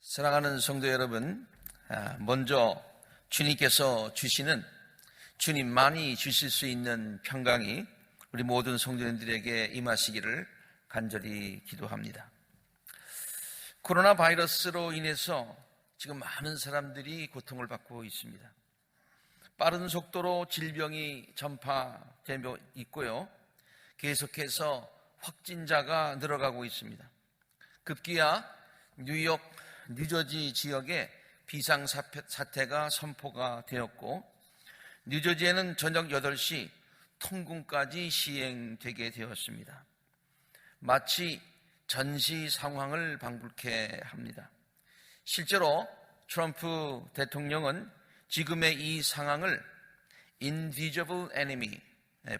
사랑하는 성도 여러분, 먼저 주님께서 주시는 주님만이 주실 수 있는 평강이 우리 모든 성도님들에게 임하시기를 간절히 기도합니다. 코로나 바이러스로 인해서 지금 많은 사람들이 고통을 받고 있습니다. 빠른 속도로 질병이 전파되고 있고요. 계속해서 확진자가 늘어가고 있습니다. 급기야 뉴욕, 뉴저지 지역에 비상사태가 선포가 되었고, 뉴저지에는 저녁 8시 통금까지 시행되게 되었습니다. 마치 전시 상황을 방불케 합니다. 실제로 트럼프 대통령은 지금의 이 상황을 invisible enemy,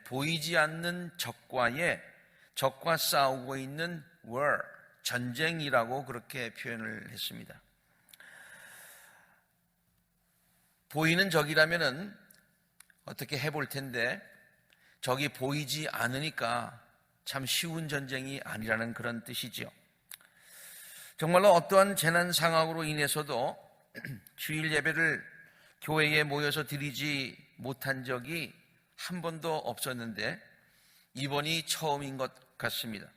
보이지 않는 적과 싸우고 있는 war, 전쟁이라고 그렇게 표현을 했습니다. 보이는 적이라면은 어떻게 해볼 텐데, 적이 보이지 않으니까 참 쉬운 전쟁이 아니라는 그런 뜻이죠. 정말로 어떠한 재난 상황으로 인해서도 주일 예배를 교회에 모여서 드리지 못한 적이 한 번도 없었는데 이번이 처음인 것 같습니다.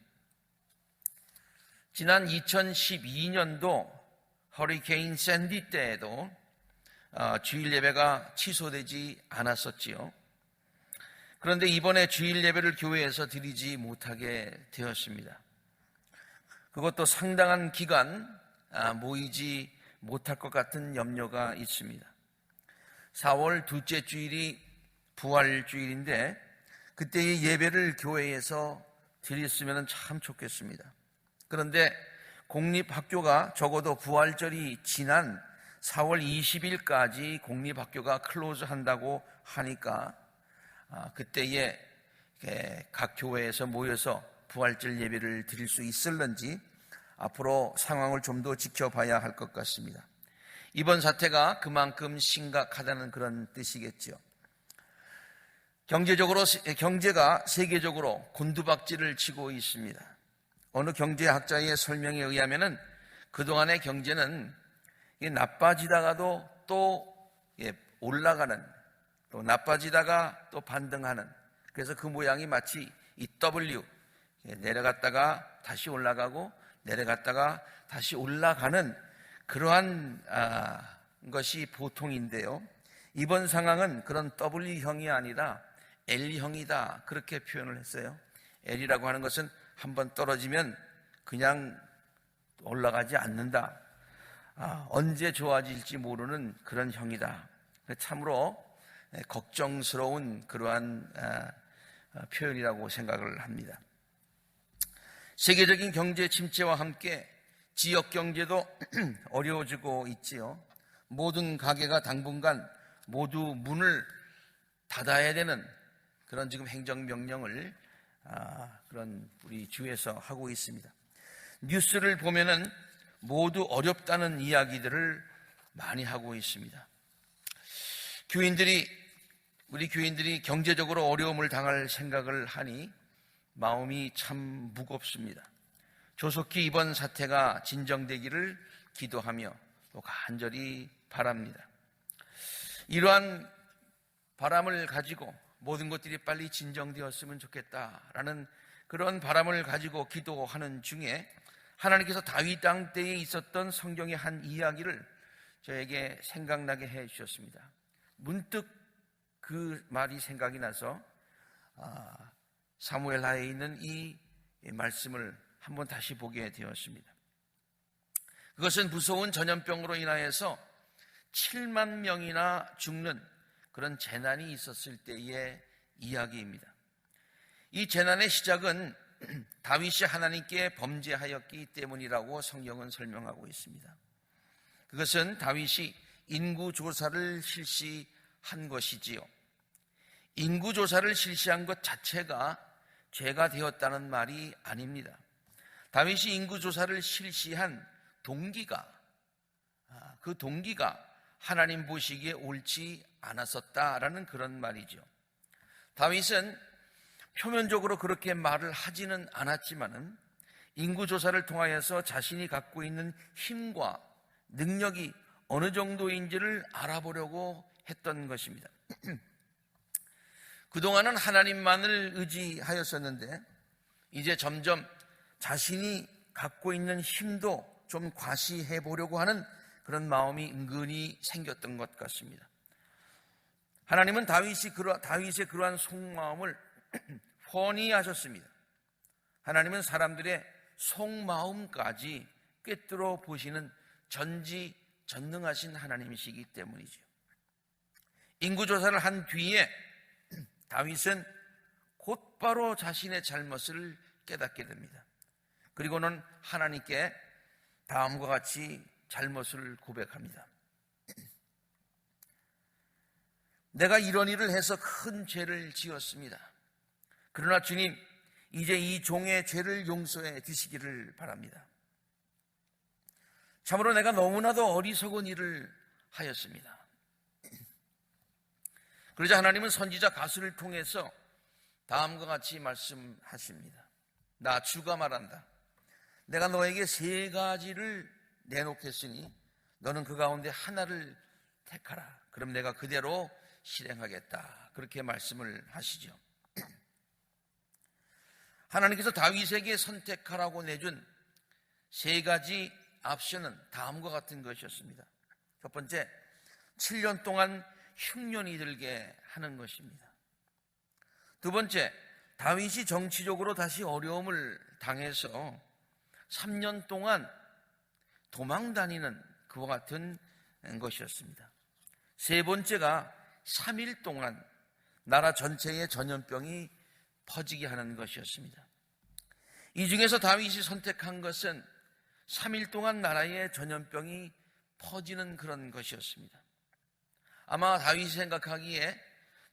지난 2012년도 허리케인 샌디 때에도 주일 예배가 취소되지 않았었지요. 그런데 이번에 주일 예배를 교회에서 드리지 못하게 되었습니다. 그것도 상당한 기간 모이지 못할 것 같은 염려가 있습니다. 4월 둘째 주일이 부활주일인데 그때의 예배를 교회에서 드렸으면 참 좋겠습니다. 그런데 공립학교가 적어도 부활절이 지난 4월 20일까지 공립학교가 클로즈한다고 하니까 그때에 각 교회에서 모여서 부활절 예배를 드릴 수 있을런지 앞으로 상황을 좀 더 지켜봐야 할 것 같습니다. 이번 사태가 그만큼 심각하다는 그런 뜻이겠죠. 경제가 세계적으로 곤두박질을 치고 있습니다. 어느 경제학자의 설명에 의하면은 그동안의 경제는 나빠지다가도 또 올라가는, 또 나빠지다가 또 반등하는, 그래서 그 모양이 마치 이 W, 내려갔다가 다시 올라가고 내려갔다가 다시 올라가는 그러한 것이 보통인데요. 이번 상황은 그런 W형이 아니라 L형이다, 그렇게 표현을 했어요. L이라고 하는 것은 한번 떨어지면 그냥 올라가지 않는다. 언제 좋아질지 모르는 그런 형이다. 참으로 걱정스러운 그러한 표현이라고 생각을 합니다. 세계적인 경제 침체와 함께 지역 경제도 어려워지고 있지요. 모든 가게가 당분간 모두 문을 닫아야 되는 그런 지금 행정명령을 그런 우리 주에서 하고 있습니다. 뉴스를 보면은 모두 어렵다는 이야기들을 많이 하고 있습니다. 우리 교인들이 경제적으로 어려움을 당할 생각을 하니 마음이 참 무겁습니다. 조속히 이번 사태가 진정되기를 기도하며 또 간절히 바랍니다. 이러한 바람을 가지고 모든 것들이 빨리 진정되었으면 좋겠다라는 그런 바람을 가지고 기도하는 중에 하나님께서 다윗 왕 때에 있었던 성경의 한 이야기를 저에게 생각나게 해 주셨습니다. 문득 그 말이 생각이 나서 사무엘하에 있는 이 말씀을 한번 다시 보게 되었습니다. 그것은 무서운 전염병으로 인하여서 7만 명이나 죽는 그런 재난이 있었을 때의 이야기입니다. 이 재난의 시작은 다윗이 하나님께 범죄하였기 때문이라고 성경은 설명하고 있습니다. 그것은 다윗이 인구조사를 실시한 것이지요. 인구조사를 실시한 것 자체가 죄가 되었다는 말이 아닙니다. 다윗이 인구조사를 실시한 그 동기가 하나님 보시기에 옳지 않았었다라는 그런 말이죠. 다윗은 표면적으로 그렇게 말을 하지는 않았지만은 인구조사를 통하여서 자신이 갖고 있는 힘과 능력이 어느 정도인지를 알아보려고 했던 것입니다. 그동안은 하나님만을 의지하였었는데 이제 점점 자신이 갖고 있는 힘도 좀 과시해 보려고 하는 그런 마음이 은근히 생겼던 것 같습니다. 하나님은 다윗의 그러한 속마음을 훤히 아셨습니다. 하나님은 사람들의 속마음까지 꿰뚫어 보시는 전지전능하신 하나님이시기 때문이죠. 인구조사를 한 뒤에 다윗은 곧바로 자신의 잘못을 깨닫게 됩니다. 그리고는 하나님께 다음과 같이 잘못을 고백합니다. 내가 이런 일을 해서 큰 죄를 지었습니다. 그러나 주님, 이제 이 종의 죄를 용서해 주시기를 바랍니다. 참으로 내가 너무나도 어리석은 일을 하였습니다. 그러자 하나님은 선지자 가수를 통해서 다음과 같이 말씀하십니다. 나 주가 말한다. 내가 너에게 3가지를 내놓겠으니 너는 그 가운데 하나를 택하라. 그럼 내가 그대로 실행하겠다. 그렇게 말씀을 하시죠. 하나님께서 다윗에게 선택하라고 내준 3가지 옵션은 다음과 같은 것이었습니다. 첫 번째, 7년 동안 흉년이 들게 하는 것입니다. 두 번째, 다윗이 정치적으로 다시 어려움을 당해서 3년 동안 도망 다니는 그와 같은 것이었습니다. 세 번째가 3일 동안 나라 전체에 전염병이 퍼지게 하는 것이었습니다. 이 중에서 다윗이 선택한 것은 3일 동안 나라에 전염병이 퍼지는 그런 것이었습니다. 아마 다윗이 생각하기에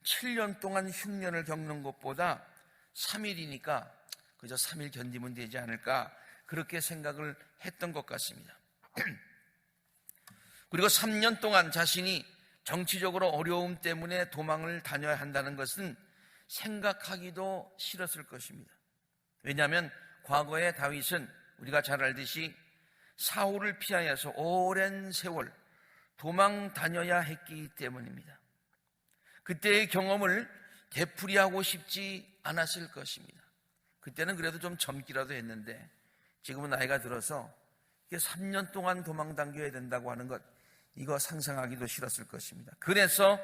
7년 동안 흉년을 겪는 것보다 3일이니까 그저 3일 견디면 되지 않을까, 그렇게 생각을 했던 것 같습니다. 그리고 3년 동안 자신이 정치적으로 어려움 때문에 도망을 다녀야 한다는 것은 생각하기도 싫었을 것입니다. 왜냐하면 과거에 다윗은 우리가 잘 알듯이 사울을 피하여서 오랜 세월 도망 다녀야 했기 때문입니다. 그때의 경험을 되풀이하고 싶지 않았을 것입니다. 그때는 그래도 좀 젊기라도 했는데 지금은 나이가 들어서 3년 동안 도망 다녀야 된다고 하는 것, 이거 상상하기도 싫었을 것입니다. 그래서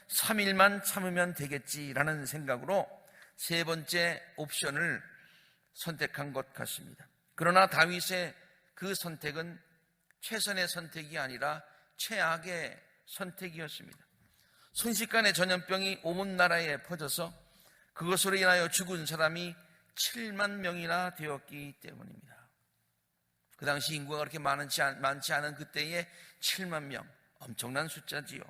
3일만 참으면 되겠지라는 생각으로 세 번째 옵션을 선택한 것 같습니다. 그러나 다윗의 그 선택은 최선의 선택이 아니라 최악의 선택이었습니다. 순식간에 전염병이 온 나라에 퍼져서 그것으로 인하여 죽은 사람이 7만 명이나 되었기 때문입니다. 그 당시 인구가 그렇게 많지 않은 그때의 7만 명, 엄청난 숫자지요.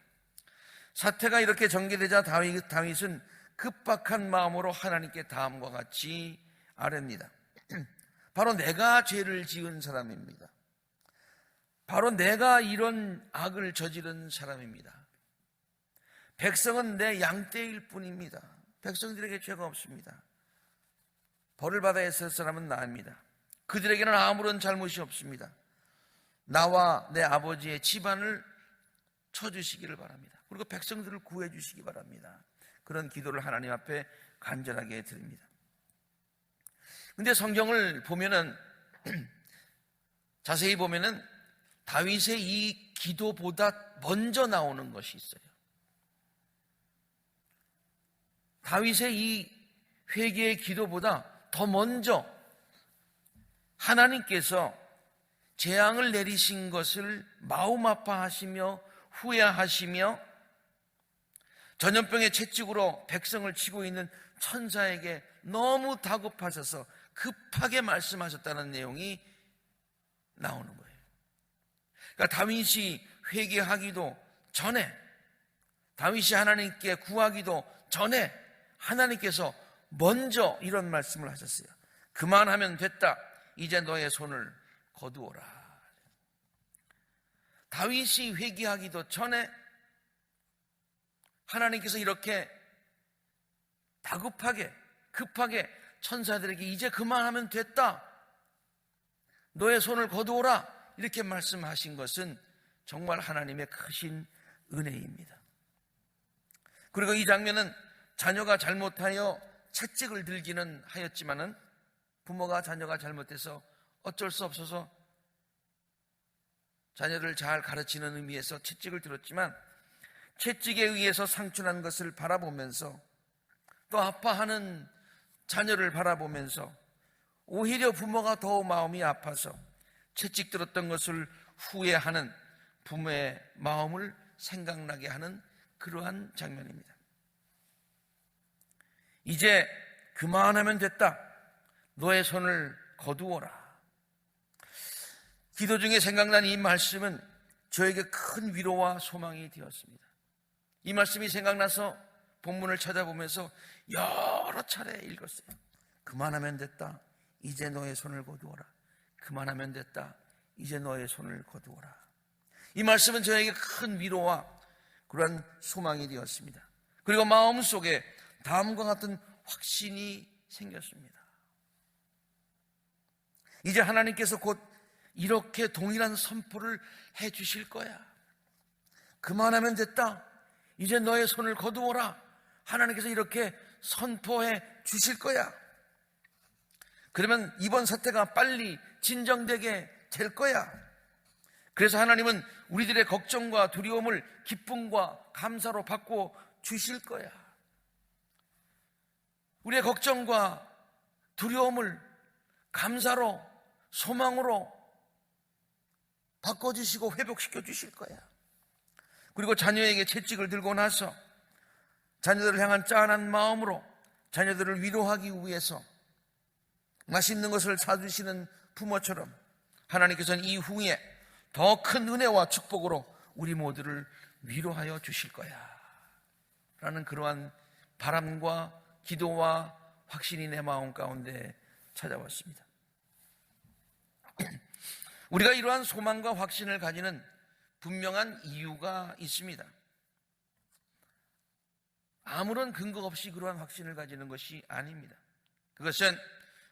사태가 이렇게 전개되자 다윗은 급박한 마음으로 하나님께 다음과 같이 아뢰니다. 바로 내가 죄를 지은 사람입니다. 바로 내가 이런 악을 저지른 사람입니다. 백성은 내 양떼일 뿐입니다. 백성들에게 죄가 없습니다. 벌을 받아야 했을 사람은 나입니다. 그들에게는 아무런 잘못이 없습니다. 나와 내 아버지의 집안을 쳐주시기를 바랍니다. 그리고 백성들을 구해 주시기 바랍니다. 그런 기도를 하나님 앞에 간절하게 드립니다. 근데 성경을 보면은 자세히 보면은 다윗의 이 기도보다 먼저 나오는 것이 있어요. 다윗의 이 회개의 기도보다 더 먼저 하나님께서 재앙을 내리신 것을 마음 아파하시며 후회하시며 전염병의 채찍으로 백성을 치고 있는 천사에게 너무 다급하셔서 급하게 말씀하셨다는 내용이 나오는 거예요. 그러니까 다윗이 회개하기도 전에, 다윗이 하나님께 구하기도 전에 하나님께서 먼저 이런 말씀을 하셨어요. 그만하면 됐다. 이제 너의 손을 거두어라. 다윗이 회개하기도 전에 하나님께서 이렇게 다급하게, 급하게 천사들에게 이제 그만하면 됐다. 너의 손을 거두어라. 이렇게 말씀하신 것은 정말 하나님의 크신 은혜입니다. 그리고 이 장면은 자녀가 잘못하여 채찍을 들기는 하였지만은 부모가 자녀가 잘못해서 어쩔 수 없어서 자녀를 잘 가르치는 의미에서 채찍을 들었지만 채찍에 의해서 상처난 것을 바라보면서 또 아파하는 자녀를 바라보면서 오히려 부모가 더 마음이 아파서 채찍 들었던 것을 후회하는 부모의 마음을 생각나게 하는 그러한 장면입니다. 이제 그만하면 됐다. 너의 손을 거두어라. 기도 중에 생각난 이 말씀은 저에게 큰 위로와 소망이 되었습니다. 이 말씀이 생각나서 본문을 찾아보면서 여러 차례 읽었어요. 그만하면 됐다. 이제 너의 손을 거두어라. 그만하면 됐다. 이제 너의 손을 거두어라. 이 말씀은 저에게 큰 위로와 그러한 소망이 되었습니다. 그리고 마음속에 다음과 같은 확신이 생겼습니다. 이제 하나님께서 곧 이렇게 동일한 선포를 해 주실 거야. 그만하면 됐다. 이제 너의 손을 거두어라. 하나님께서 이렇게 선포해 주실 거야. 그러면 이번 사태가 빨리 진정되게 될 거야. 그래서 하나님은 우리들의 걱정과 두려움을 기쁨과 감사로 바꿔 주실 거야. 우리의 걱정과 두려움을 감사로, 소망으로 바꿔주시고 회복시켜 주실 거야. 그리고 자녀에게 채찍을 들고 나서 자녀들을 향한 짠한 마음으로 자녀들을 위로하기 위해서 맛있는 것을 사주시는 부모처럼 하나님께서는 이후에 더 큰 은혜와 축복으로 우리 모두를 위로하여 주실 거야 라는 그러한 바람과 기도와 확신이 내 마음 가운데 찾아왔습니다. 우리가 이러한 소망과 확신을 가지는 분명한 이유가 있습니다. 아무런 근거 없이 그러한 확신을 가지는 것이 아닙니다. 그것은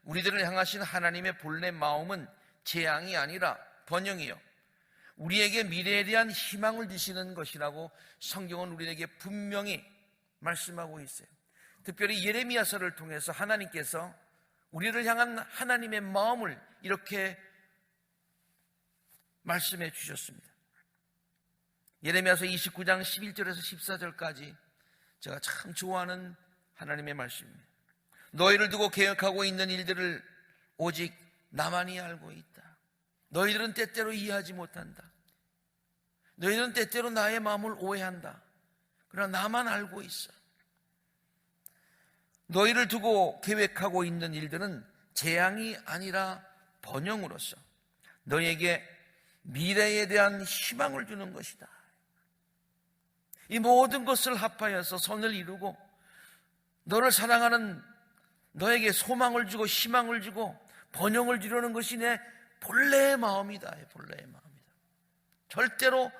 우리들을 향하신 하나님의 본래 마음은 재앙이 아니라 번영이요, 우리에게 미래에 대한 희망을 주시는 것이라고 성경은 우리에게 분명히 말씀하고 있어요. 특별히 예레미야서를 통해서 하나님께서 우리를 향한 하나님의 마음을 이렇게 말씀해 주셨습니다. 예레미야서 29장 11절에서 14절까지 제가 참 좋아하는 하나님의 말씀입니다. 너희를 두고 계획하고 있는 일들을 오직 나만이 알고 있다. 너희들은 때때로 이해하지 못한다. 너희들은 때때로 나의 마음을 오해한다. 그러나 나만 알고 있어. 너희를 두고 계획하고 있는 일들은 재앙이 아니라 번영으로서 너희에게 미래에 대한 희망을 주는 것이다. 이 모든 것을 합하여서 선을 이루고 너를 사랑하는 너에게 소망을 주고 희망을 주고 번영을 주려는 것이 내 본래의 마음이다. 본래의 마음이다. 절대로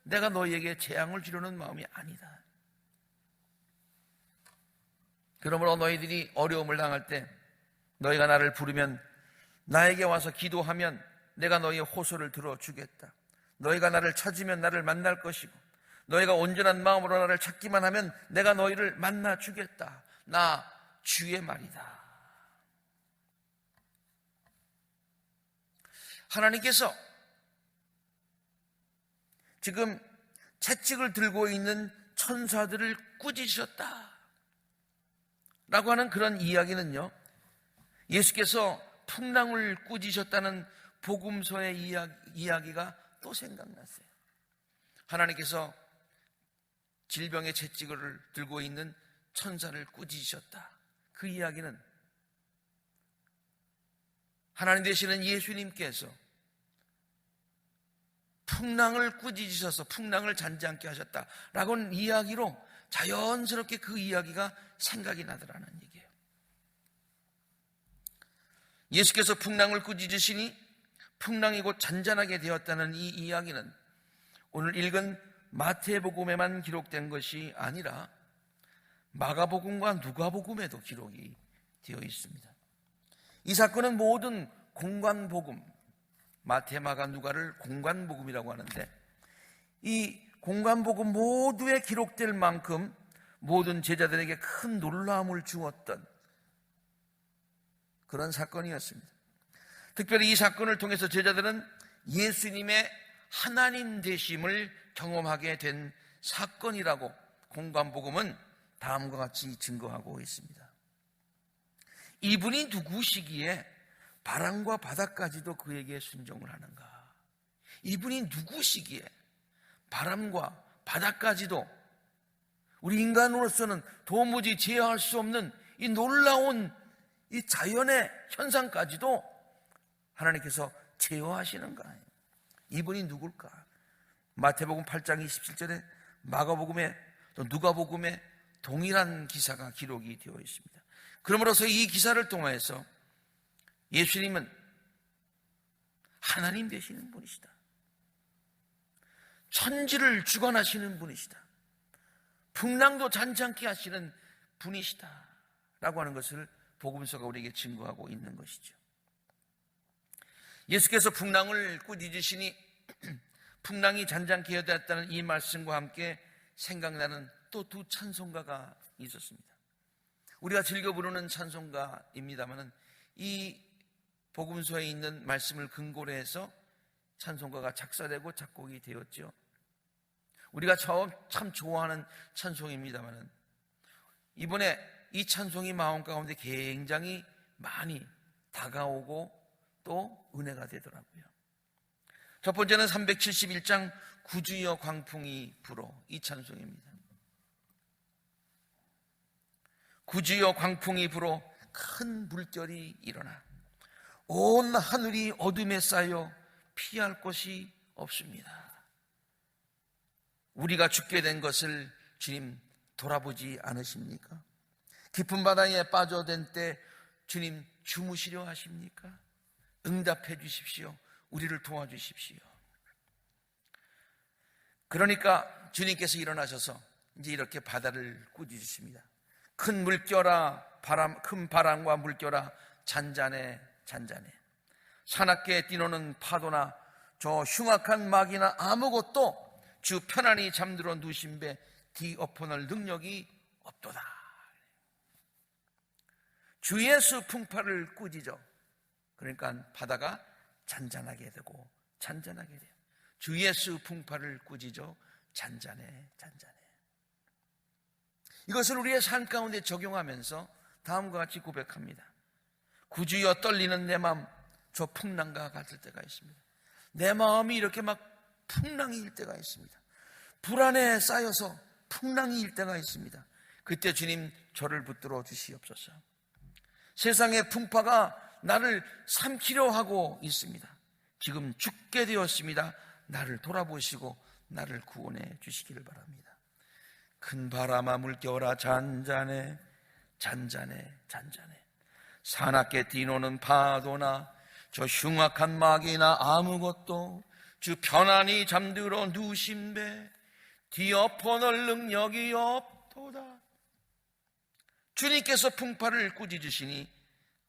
내가 너희에게 재앙을 주려는 마음이 아니다. 그러므로 너희들이 어려움을 당할 때 너희가 나를 부르면 나에게 와서 기도하면 내가 너희의 호소를 들어주겠다. 너희가 나를 찾으면 나를 만날 것이고 너희가 온전한 마음으로 나를 찾기만 하면 내가 너희를 만나 주겠다. 나 주의 말이다. 하나님께서 지금 채찍을 들고 있는 천사들을 꾸짖으셨다 라고 하는 그런 이야기는요, 예수께서 풍랑을 꾸짖으셨다는 복음서의 이야기가 또 생각났어요. 하나님께서 질병의 채찍을 들고 있는 천사를 꾸짖으셨다. 그 이야기는 하나님 되시는 예수님께서 풍랑을 꾸짖으셔서 풍랑을 잔잔케 하셨다라고는 이야기로 자연스럽게 그 이야기가 생각이 나더라는 얘기예요. 예수께서 풍랑을 꾸짖으시니 풍랑이 곧 잔잔하게 되었다는 이 이야기는 오늘 읽은 마태복음에만 기록된 것이 아니라 마가복음과 누가복음에도 기록이 되어 있습니다. 이 사건은 모든 공관복음, 마태, 마가, 누가를 공관복음이라고 하는데 이 공관복음 모두에 기록될 만큼 모든 제자들에게 큰 놀라움을 주었던 그런 사건이었습니다. 특별히 이 사건을 통해서 제자들은 예수님의 하나님 되심을 경험하게 된 사건이라고 공관복음은 다음과 같이 증거하고 있습니다. 이분이 누구시기에 바람과 바다까지도 그에게 순종을 하는가? 이분이 누구시기에 바람과 바다까지도 우리 인간으로서는 도무지 제어할 수 없는 이 놀라운 이 자연의 현상까지도 하나님께서 제어하시는가? 이분이 누굴까? 마태복음 8장 27절에 마가복음에 또 누가복음에 동일한 기사가 기록이 되어 있습니다. 그러므로서 이 기사를 통해서 예수님은 하나님 되시는 분이시다. 천지를 주관하시는 분이시다. 풍랑도 잔잔케 하시는 분이시다 라고 하는 것을 복음서가 우리에게 증거하고 있는 것이죠. 예수께서 풍랑을 꾸짖으시니 풍랑이 잔잔케 되었다는 이 말씀과 함께 생각나는 또 두 찬송가가 있었습니다. 우리가 즐겨 부르는 찬송가입니다만 이 복음서에 있는 말씀을 근거로 해서 찬송가가 작사되고 작곡이 되었죠. 우리가 참 좋아하는 찬송입니다만 이번에 이 찬송이 마음 가운데 굉장히 많이 다가오고 또 은혜가 되더라고요. 첫 번째는 371장 구주여 광풍이 불어, 이 찬송입니다. 구주여 광풍이 불어 큰 물결이 일어나 온 하늘이 어둠에 쌓여 피할 곳이 없습니다. 우리가 죽게 된 것을 주님 돌아보지 않으십니까? 깊은 바다에 빠져든 때 주님 주무시려 하십니까? 응답해 주십시오. 우리를 도와주십시오. 그러니까 주님께서 일어나셔서 이제 이렇게 바다를 꾸짖으십니다. 큰 물결아, 큰 바람과 물결아, 잔잔해, 잔잔해. 사납게 뛰노는 파도나 저 흉악한 막이나 아무것도 주 편안히 잠들어 누신 배 뒤엎어낼 능력이 없도다. 주 예수 풍파를 꾸짖어. 그러니까 바다가 잔잔하게 되고 잔잔하게 돼요. 주 예수 풍파를 꾸짖어 잔잔해, 잔잔해. 이것을 우리의 삶 가운데 적용하면서 다음과 같이 고백합니다. 구주여 떨리는 내 마음, 저 풍랑과 같을 때가 있습니다. 내 마음이 이렇게 막 풍랑이 일 때가 있습니다. 불안에 쌓여서 풍랑이 일 때가 있습니다. 그때 주님 저를 붙들어 주시옵소서. 세상의 풍파가 나를 삼키려 하고 있습니다. 지금 죽게 되었습니다. 나를 돌아보시고 나를 구원해 주시기를 바랍니다. 큰 바람아 물결아 잔잔해, 잔잔해, 잔잔해. 사납게 뛰노는 파도나 저 흉악한 막이나 아무것도 주 편안히 잠들어 누신 배 뒤엎어널 능력이 없도다. 주님께서 풍파를 꾸짖으시니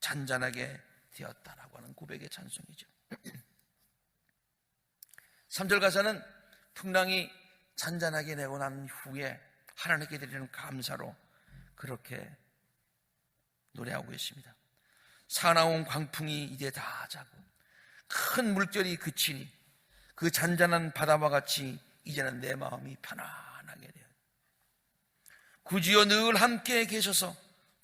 잔잔하게 되었다라고 하는 고백의 찬송이죠. 3절 가사는 풍랑이 잔잔하게 내고 난 후에 하나님께 드리는 감사로 그렇게 노래하고 있습니다. 사나운 광풍이 이제 다 자고 큰 물결이 그치니 그 잔잔한 바다와 같이 이제는 내 마음이 편안하게 돼요. 구주여 늘 함께 계셔서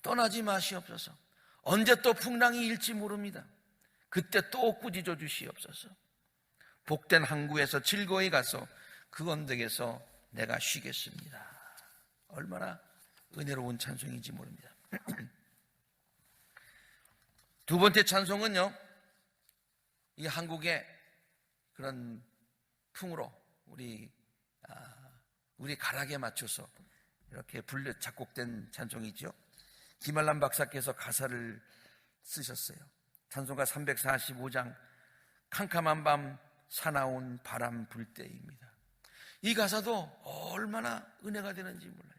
떠나지 마시옵소서. 언제 또 풍랑이 일지 모릅니다. 그때 또 꾸짖어 주시옵소서. 복된 항구에서 즐거이 가서 그 언덕에서 내가 쉬겠습니다. 얼마나 은혜로운 찬송인지 모릅니다. 두 번째 찬송은요, 이 한국의 그런 풍으로 우리 가락에 맞춰서 이렇게 작곡된 찬송이죠. 김알람 박사께서 가사를 쓰셨어요. 찬송가 345장 캄캄한 밤 사나운 바람 불 때입니다. 이 가사도 얼마나 은혜가 되는지 몰라요.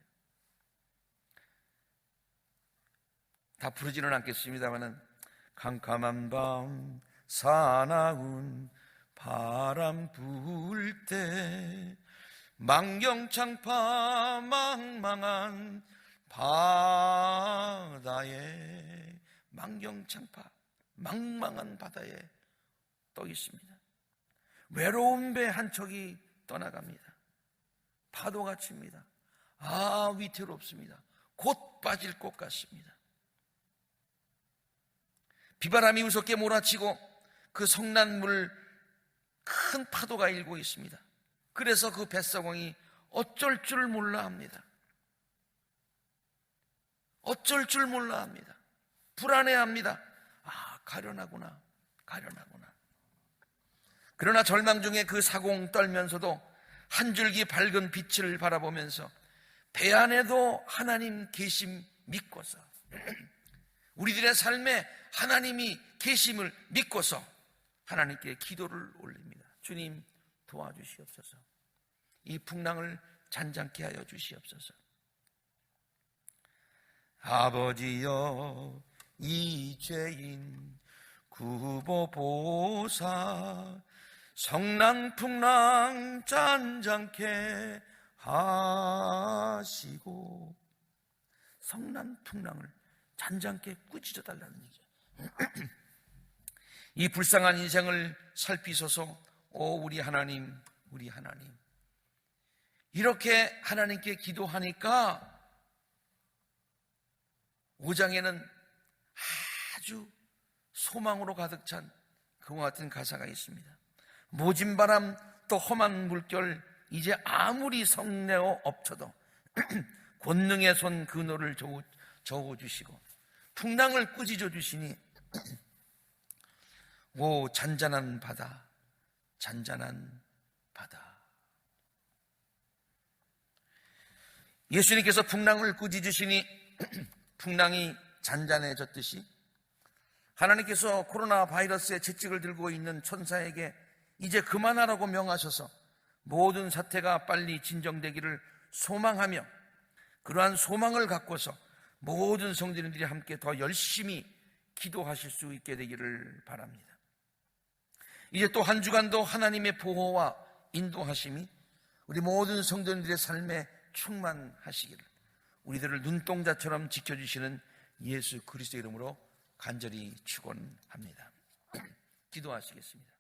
다 부르지는 않겠습니다만은 캄캄한 밤 사나운 바람 불 때 망경창파 망망한 바다에, 망경창파 망망한 바다에 떠 있습니다. 외로운 배 한 척이 떠나갑니다. 파도가 칩니다. 아, 위태롭습니다. 곧 빠질 것 같습니다. 비바람이 무섭게 몰아치고 그 성난물 큰 파도가 일고 있습니다. 그래서 그 뱃사공이 어쩔 줄 몰라 합니다. 어쩔 줄 몰라 합니다. 불안해합니다. 아, 가련하구나. 그러나 절망 중에 그 사공 떨면서도 한 줄기 밝은 빛을 바라보면서 배 안에도 하나님 계심 믿고서, 우리들의 삶에 하나님이 계심을 믿고서 하나님께 기도를 올립니다. 주님, 도와주시옵소서. 이 풍랑을 잔잔케 하여 주시옵소서. 아버지여, 이 죄인 구보보사 성난풍랑 잔잔케 하시고, 성난풍랑을 잔잔케 꾸짖어 달라는 얘기죠. 이 불쌍한 인생을 살피소서. 오 우리 하나님, 우리 하나님. 이렇게 하나님께 기도하니까 5장에는 아주 소망으로 가득 찬 그와 같은 가사가 있습니다. 모진 바람 또 험한 물결, 이제 아무리 성내어 엎쳐도 권능의 손 그노를 저어주시고 풍랑을 꾸짖어 주시니 오 잔잔한 바다, 잔잔한 바다. 예수님께서 풍랑을 꾸짖으시니 풍랑이 잔잔해졌듯이 하나님께서 코로나 바이러스의 채찍을 들고 있는 천사에게 이제 그만하라고 명하셔서 모든 사태가 빨리 진정되기를 소망하며, 그러한 소망을 갖고서 모든 성도님들이 함께 더 열심히 기도하실 수 있게 되기를 바랍니다. 이제 또 한 주간도 하나님의 보호와 인도하심이 우리 모든 성도님들의 삶에 충만하시기를 우리들을 눈동자처럼 지켜주시는 예수 그리스도의 이름으로 간절히 축원합니다. 기도하시겠습니다.